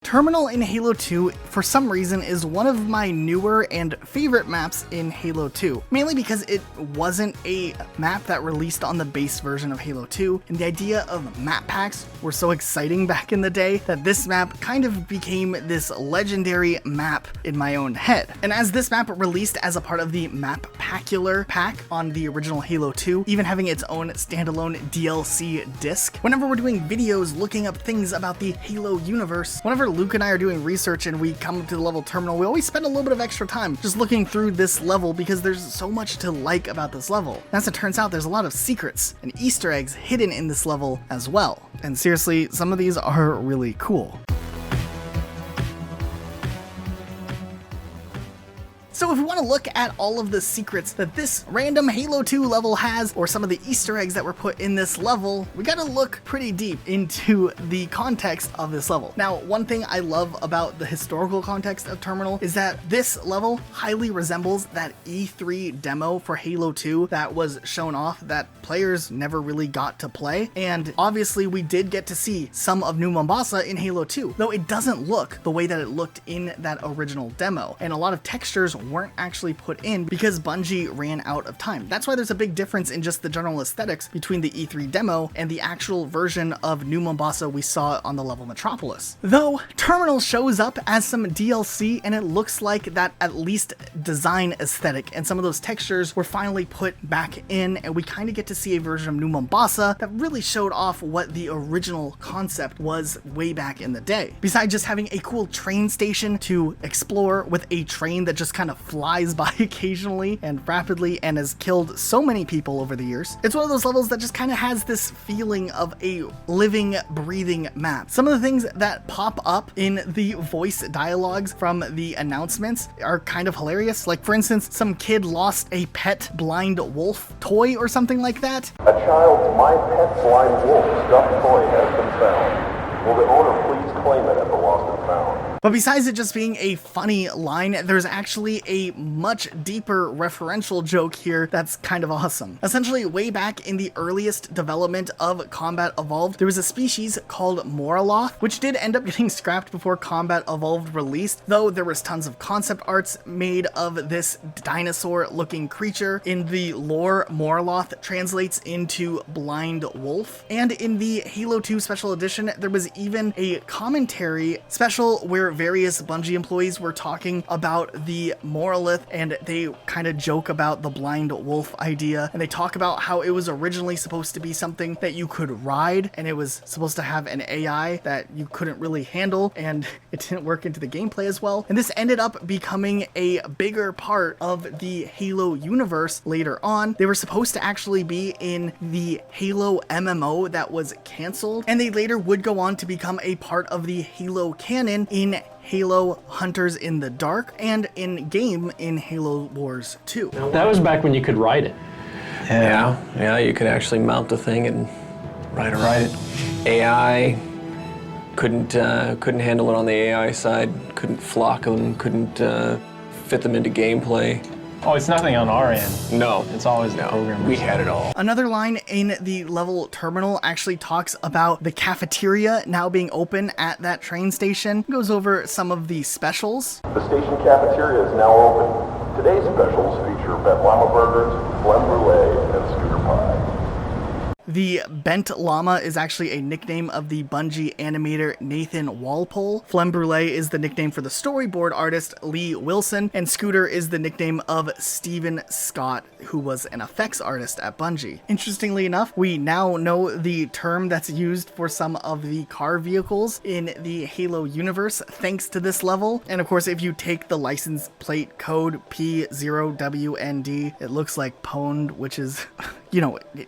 Terminal in Halo 2, for some reason, is one of my newer and favorite maps in Halo 2, mainly because it wasn't a map that released on the base version of Halo 2, and the idea of map packs were so exciting back in the day that this map kind of became this legendary map in my own head. And as this map released as a part of the Map-Pacular pack on the original Halo 2, even having its own standalone DLC disc, whenever we're doing videos looking up things about the Halo universe, whenever Luke and I are doing research and we come up to the level Terminal, we always spend a little bit of extra time just looking through this level because there's so much to like about this level. As it turns out, there's a lot of secrets and Easter eggs hidden in this level as well. And seriously, some of these are really cool. So if we want to look at all of the secrets that this random Halo 2 level has, or some of the Easter eggs that were put in this level, we gotta look pretty deep into the context of this level. Now, one thing I love about the historical context of Terminal is that this level highly resembles that E3 demo for Halo 2 that was shown off that players never really got to play. And obviously we did get to see some of New Mombasa in Halo 2, though it doesn't look the way that it looked in that original demo. And a lot of textures weren't actually put in because Bungie ran out of time. That's why there's a big difference in just the general aesthetics between the E3 demo and the actual version of New Mombasa we saw on the level Metropolis. Though Terminal shows up as some DLC and it looks like that at least design aesthetic and some of those textures were finally put back in, and we kind of get to see a version of New Mombasa that really showed off what the original concept was way back in the day. Besides just having a cool train station to explore with a train that just kind of flies by occasionally and rapidly and has killed so many people over the years. It's one of those levels that just kind of has this feeling of a living, breathing map. Some of the things that pop up in the voice dialogues from the announcements are kind of hilarious. Like, for instance, some kid lost a pet blind wolf toy or something like that. A child's My Pet Blind Wolf stuffed toy has been found. Will the owner please claim it at the lost and found? But besides it just being a funny line, there's actually a much deeper referential joke here that's kind of awesome. Essentially, way back in the earliest development of Combat Evolved, there was a species called Moraloth, which did end up getting scrapped before Combat Evolved released, though there was tons of concept arts made of this dinosaur-looking creature. In the lore, Moraloth translates into blind wolf, and in the Halo 2 Special Edition, there was even a commentary special where various Bungie employees were talking about the Moralith, and they kind of joke about the blind wolf idea, and they talk about how it was originally supposed to be something that you could ride, and it was supposed to have an AI that you couldn't really handle, and it didn't work into the gameplay as well. And this ended up becoming a bigger part of the Halo universe later on. They were supposed to actually be in the Halo MMO that was canceled, and they later would go on to become a part of the Halo canon in Halo Hunters in the Dark and in-game in Halo Wars 2. That was back when you could ride it. Yeah, you could actually mount the thing and ride it. AI couldn't handle it on the AI side, couldn't flock them, couldn't fit them into gameplay. Oh, it's nothing on our end. No. It's always the programmers. We had it all. Another line in the level Terminal actually talks about the cafeteria now being open at that train station. It goes over some of the specials. The station cafeteria is now open. Today's specials feature bent llama burgers, flame brulee, and scooter pie. The Bent Llama is actually a nickname of the Bungie animator Nathan Walpole. Flame Brulee is the nickname for the storyboard artist Lee Wilson, and Scooter is the nickname of Steven Scott, who was an effects artist at Bungie. Interestingly enough, we now know the term that's used for some of the car vehicles in the Halo universe thanks to this level. And of course, if you take the license plate code P0WND, it looks like pwned, which is,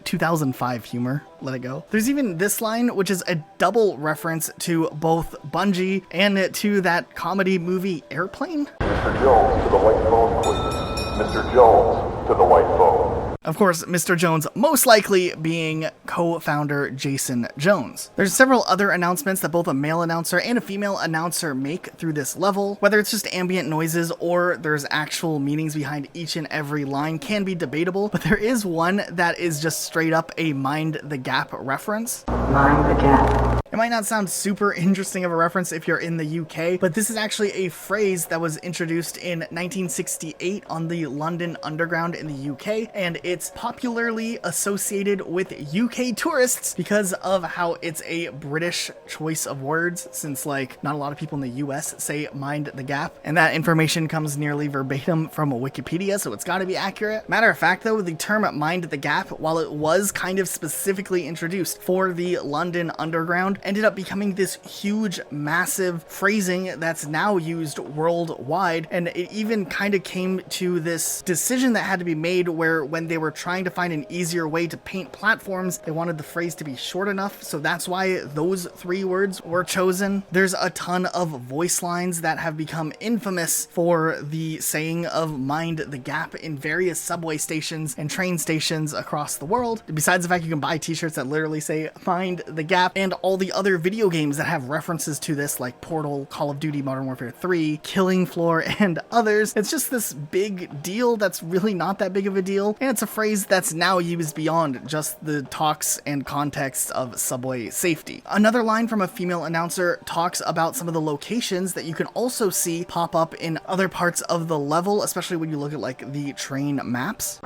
2005 humor. Let it go. There's even this line, which is a double reference to both Bungie and to that comedy movie Airplane. Mr. Jones to the white phone, please. Mr. Jones to the white phone. Of course, Mr. Jones most likely being co-founder Jason Jones. There's several other announcements that both a male announcer and a female announcer make through this level. Whether it's just ambient noises or there's actual meanings behind each and every line can be debatable, but there is one that is just straight up a Mind the Gap reference. Mind the Gap. It might not sound super interesting of a reference if you're in the UK, but this is actually a phrase that was introduced in 1968 on the London Underground in the UK, and it's popularly associated with UK tourists because of how it's a British choice of words, since like not a lot of people in the US say mind the gap, and that information comes nearly verbatim from Wikipedia, so it's got to be accurate. Matter of fact though, the term mind the gap, while it was kind of specifically introduced for the London Underground, ended up becoming this huge, massive phrasing that's now used worldwide, and it even kind of came to this decision that had to be made where when they were trying to find an easier way to paint platforms, they wanted the phrase to be short enough, so that's why those 3 words were chosen. There's a ton of voice lines that have become infamous for the saying of mind the gap in various subway stations and train stations across the world, besides the fact you can buy t-shirts that literally say mind the gap, and all the other video games that have references to this like Portal, Call of Duty Modern Warfare 3, Killing Floor, and others. It's just this big deal that's really not that big of a deal, and it's a phrase that's now used beyond just the talks and context of subway safety. Another line from a female announcer talks about some of the locations that you can also see pop up in other parts of the level, especially when you look at like the train maps.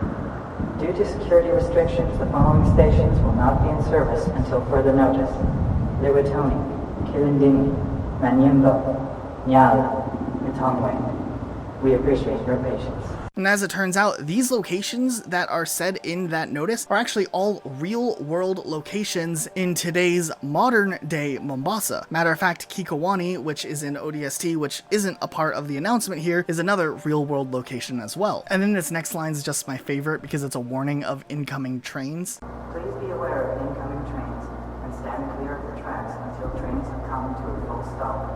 Due to security restrictions, the following stations will not be in service until further notice: Liwatoni, Kilindini, Manyimbo, Nyala, and Tongway. We appreciate your patience. And as it turns out, these locations that are said in that notice are actually all real-world locations in today's modern-day Mombasa. Matter of fact, Kikowani, which is in ODST, which isn't a part of the announcement here, is another real-world location as well. And then this next line is just my favorite because it's a warning of incoming trains. Please be aware of incoming trains and stand clear of the tracks until trains have come to a full stop.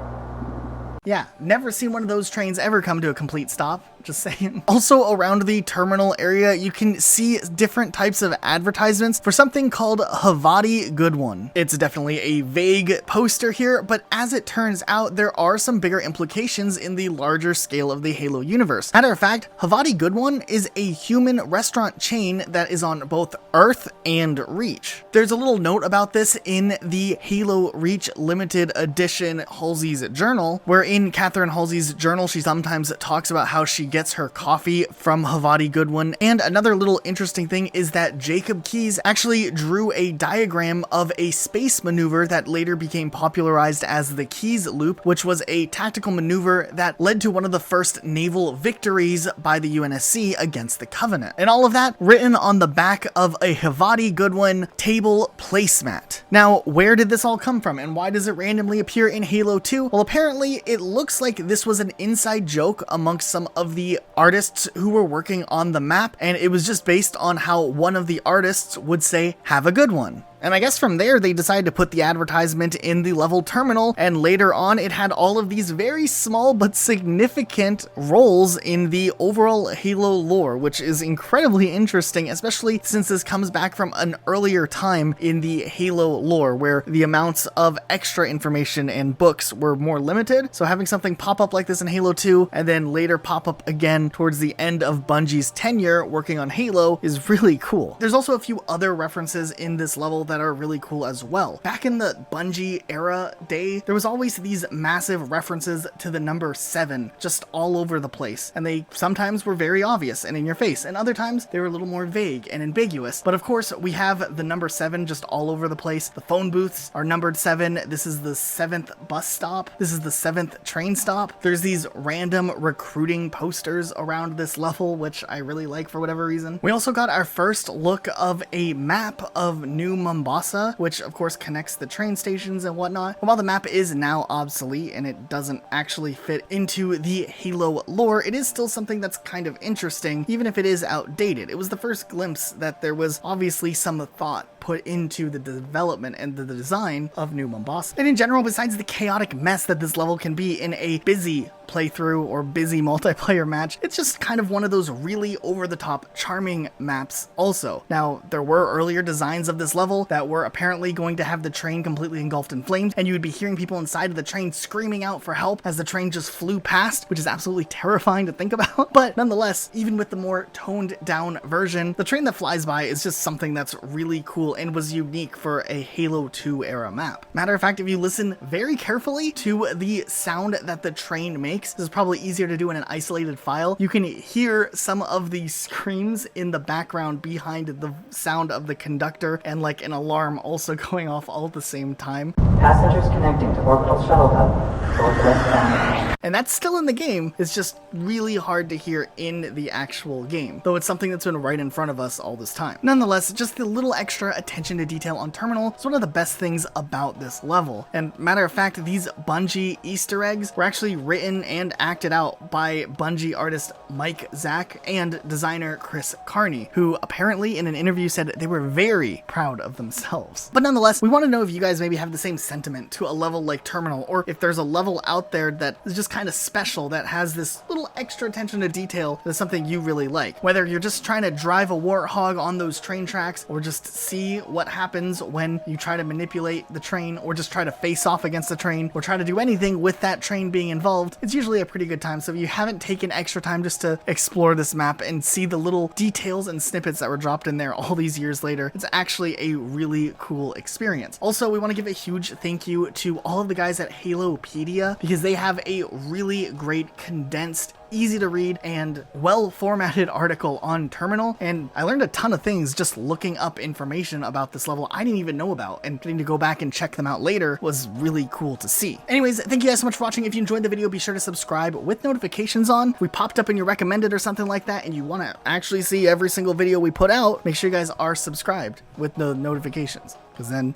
Yeah, never seen one of those trains ever come to a complete stop, just saying. Also around the terminal area, you can see different types of advertisements for something called Havadi Good One. It's definitely a vague poster here, but as it turns out, there are some bigger implications in the larger scale of the Halo universe. Matter of fact, Havadi Good One is a human restaurant chain that is on both Earth and Reach. There's a little note about this in the Halo Reach limited edition Halsey's journal, where in Catherine Halsey's journal, she sometimes talks about how she gets her coffee from Havadi Good One. And another little interesting thing is that Jacob Keyes actually drew a diagram of a space maneuver that later became popularized as the Keyes Loop, which was a tactical maneuver that led to one of the first naval victories by the UNSC against the Covenant. And all of that written on the back of a Havadi Good One table placemat. Now, where did this all come from, and why does it randomly appear in Halo 2? Well, apparently it looks like this was an inside joke amongst some of the artists who were working on the map, and it was just based on how one of the artists would say, "Have a good one." And I guess from there, they decided to put the advertisement in the level terminal, and later on, it had all of these very small but significant roles in the overall Halo lore, which is incredibly interesting, especially since this comes back from an earlier time in the Halo lore, where the amounts of extra information and books were more limited. So having something pop up like this in Halo 2, and then later pop up again towards the end of Bungie's tenure working on Halo is really cool. There's also a few other references in this level that are really cool as well. Back in the Bungie era day, there was always these massive references to the number 7 just all over the place, and they sometimes were very obvious and in your face, and other times they were a little more vague and ambiguous. But of course, we have the number 7 just all over the place. The phone booths are numbered 7. This is the 7th bus stop. This is the 7th train stop. There's these random recruiting posters around this level, which I really like for whatever reason. We also got our first look of a map of New Mombasa, which of course connects the train stations and whatnot. While the map is now obsolete and it doesn't actually fit into the Halo lore, it is still something that's kind of interesting, even if it is outdated. It was the first glimpse that there was obviously some thought put into the development and the design of New Mombasa. And in general, besides the chaotic mess that this level can be in a busy playthrough or busy multiplayer match, it's just kind of one of those really over-the-top charming maps also. Now, there were earlier designs of this level that were apparently going to have the train completely engulfed in flames, and you would be hearing people inside of the train screaming out for help as the train just flew past, which is absolutely terrifying to think about. But nonetheless, even with the more toned down version, the train that flies by is just something that's really cool cool and was unique for a Halo 2 era map. Matter of fact, if you listen very carefully to the sound that the train makes, this is probably easier to do in an isolated file. You can hear some of the screams in the background behind the sound of the conductor and like an alarm also going off all at the same time. Passengers connecting to orbital shuttle hub, northwest bound. And that's still in the game. It's just really hard to hear in the actual game, though it's something that's been right in front of us all this time. Nonetheless, just the little extra attention to detail on Terminal is one of the best things about this level. And matter of fact, these Bungie Easter eggs were actually written and acted out by Bungie artist Mike Zack and designer Chris Carney, who apparently in an interview said they were very proud of themselves. But nonetheless, we want to know if you guys maybe have the same sentiment to a level like Terminal, or if there's a level out there that is just kind of special that has this little extra attention to detail that's something you really like. Whether you're just trying to drive a warthog on those train tracks, or just see what happens when you try to manipulate the train, or just try to face off against the train, or try to do anything with that train being involved, it's usually a pretty good time. So if you haven't taken extra time just to explore this map and see the little details and snippets that were dropped in there all these years later, it's actually a really cool experience. Also, we want to give a huge thank you to all of the guys at Halopedia, because they have a really great condensed, easy to read and well formatted article on Terminal, and I learned a ton of things just looking up information about this level I didn't even know about, and getting to go back and check them out later was really cool to see. Anyways, thank you guys so much for watching. If you enjoyed the video, be sure to subscribe with notifications on. If we popped up in your recommended or something like that and you want to actually see every single video we put out, make sure you guys are subscribed with the notifications, because then,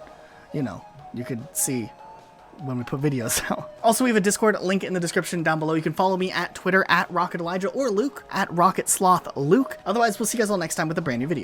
you know, you could see when we put videos out. Also, we have a Discord link in the description down below. You can follow me at Twitter at Rocket Elijah, or Luke at Rocket Sloth Luke. Otherwise, we'll see you guys all next time with a brand new video.